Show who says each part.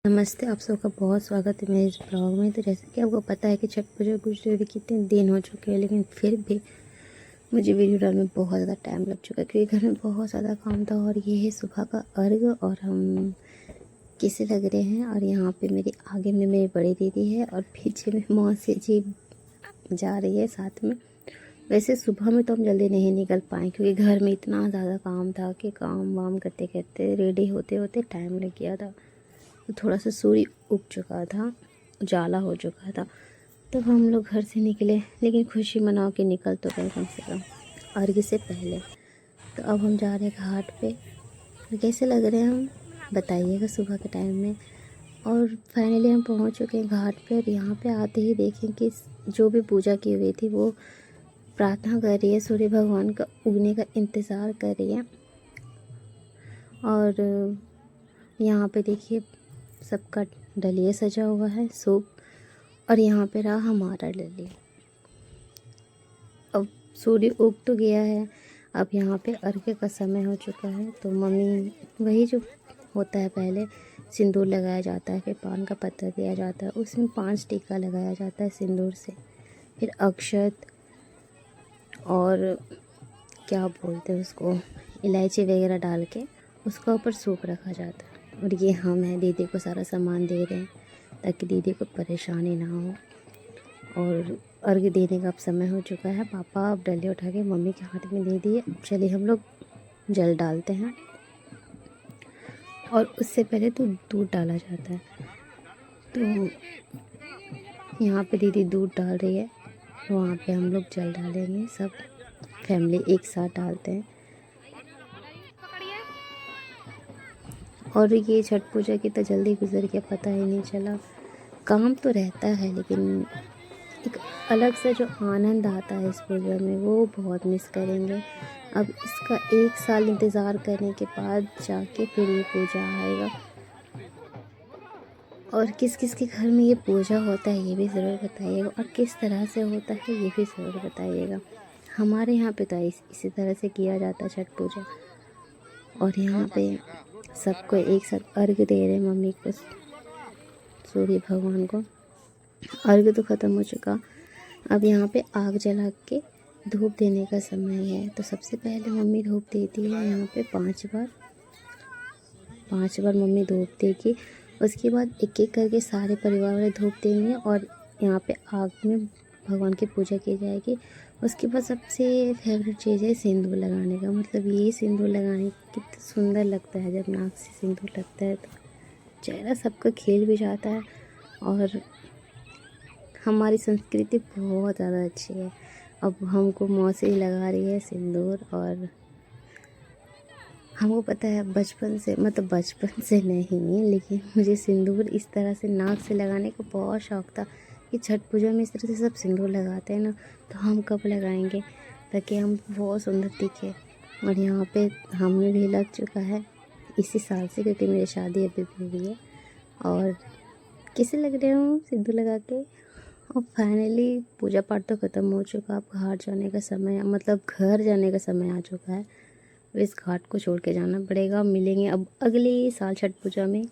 Speaker 1: नमस्ते, आप सबका बहुत स्वागत है मेरे इस ब्लॉग में। तो जैसे कि आपको पता है कि छठ पूजा गुजरे हुए कितने दिन हो चुके हैं, लेकिन फिर भी मुझे वीडियो डालने में बहुत ज़्यादा टाइम लग चुका है क्योंकि घर में बहुत ज़्यादा काम था। और ये है सुबह का अर्घ और हम कैसे लग रहे हैं। और यहाँ पे मेरी आगे में मेरी बड़ी दीदी है और पीछे में मौसी जी जा रही है साथ में। वैसे सुबह में तो हम जल्दी नहीं निकल पाए क्योंकि घर में इतना ज़्यादा काम था कि काम वाम करते करते रेडी होते होते टाइम लग गया था। तो थोड़ा सा सूर्य उग चुका था, उजाला हो चुका था, तब हम लोग घर से निकले। लेकिन खुशी मना के निकल तो गए कम से कम अर्घ्य से पहले। तो अब हम जा रहे हैं घाट पे। तो कैसे लग रहे हैं हम बताइएगा सुबह के टाइम में। और फाइनली हम पहुंच चुके हैं घाट पे। और यहाँ पे आते ही देखें कि जो भी पूजा की हुई थी वो प्रार्थना कर रही है, सूर्य भगवान का उगने का इंतज़ार कर रही है। और यहाँ पे देखिए सबका डलिया सजा हुआ है सूप। और यहाँ पे रहा हमारा डलिया। अब सूर्य उग तो गया है, अब यहाँ पे अर्घ्य का समय हो चुका है। तो मम्मी वही जो होता है, पहले सिंदूर लगाया जाता है, फिर पान का पत्ता दिया जाता है, उसमें 5 टीका लगाया जाता है सिंदूर से, फिर अक्षत और क्या बोलते हैं उसको, इलायची वगैरह डाल के उसका ऊपर सूप रखा जाता है। और ये हम हैं, दीदी को सारा सामान दे रहे हैं ताकि दीदी को परेशानी ना हो। और अर्घ्य देने का अब समय हो चुका है। पापा अब डलिया उठा के मम्मी के हाथ में दे दिए। अब चलिए हम लोग जल डालते हैं। और उससे पहले तो दूध डाला जाता है। तो यहाँ पे दीदी दूध डाल रही है, वहाँ पे हम लोग जल डालेंगे। सब फैमिली एक साथ डालते हैं। और ये छठ पूजा की तो जल्दी गुजर गया, पता ही नहीं चला। काम तो रहता है लेकिन एक अलग से जो आनंद आता है इस पूजा में वो बहुत मिस करेंगे। अब इसका 1 साल इंतज़ार करने के बाद जाके फिर ये पूजा आएगा। और किस किस के घर में ये पूजा होता है ये भी ज़रूर बताइएगा, और किस तरह से होता है ये भी ज़रूर बताइएगा। हमारे यहाँ पे तो इसी तरह से किया जाता है छठ पूजा। और यहाँ पे सबको एक साथ अर्घ्य दे रहे हैं, मम्मी को, सूर्य भगवान को। अर्घ्य तो ख़त्म हो चुका, अब यहाँ पे आग जला के धूप देने का समय है। तो सबसे पहले मम्मी धूप देती है यहाँ पे 5 बार। 5 बार मम्मी धूप देगी। उसके बाद एक एक करके सारे परिवार वाले धूप देंगे और यहाँ पे आग में भगवान की पूजा की जाएगी। उसके बाद सबसे फेवरेट चीज़ है सिंदूर लगाने का। मतलब ये सिंदूर लगाने कितना सुंदर लगता है, जब नाक से सिंदूर लगता है तो चेहरा सबका खिल भी जाता है। और हमारी संस्कृति बहुत ज़्यादा अच्छी है। अब हमको मौसी लगा रही है सिंदूर। और हमको पता है बचपन से, मतलब बचपन से नहीं, लेकिन मुझे सिंदूर इस तरह से नाक से लगाने का बहुत शौक़ था कि छठ पूजा में इस तरह से सब सिंदूर लगाते हैं ना, तो हम कब लगाएंगे ताकि हम बहुत सुंदर दिखे। और यहाँ पे हमें भी लग चुका है इसी साल से, क्योंकि मेरी शादी अभी भी हुई है। और कैसे लग रहे हो सिंदूर लगा के। और फाइनली पूजा पाठ तो ख़त्म हो चुका। अब घाट जाने का समय, मतलब घर जाने का समय आ चुका है। इस घाट को छोड़ के जाना पड़ेगा। मिलेंगे अब अगले साल छठ पूजा में।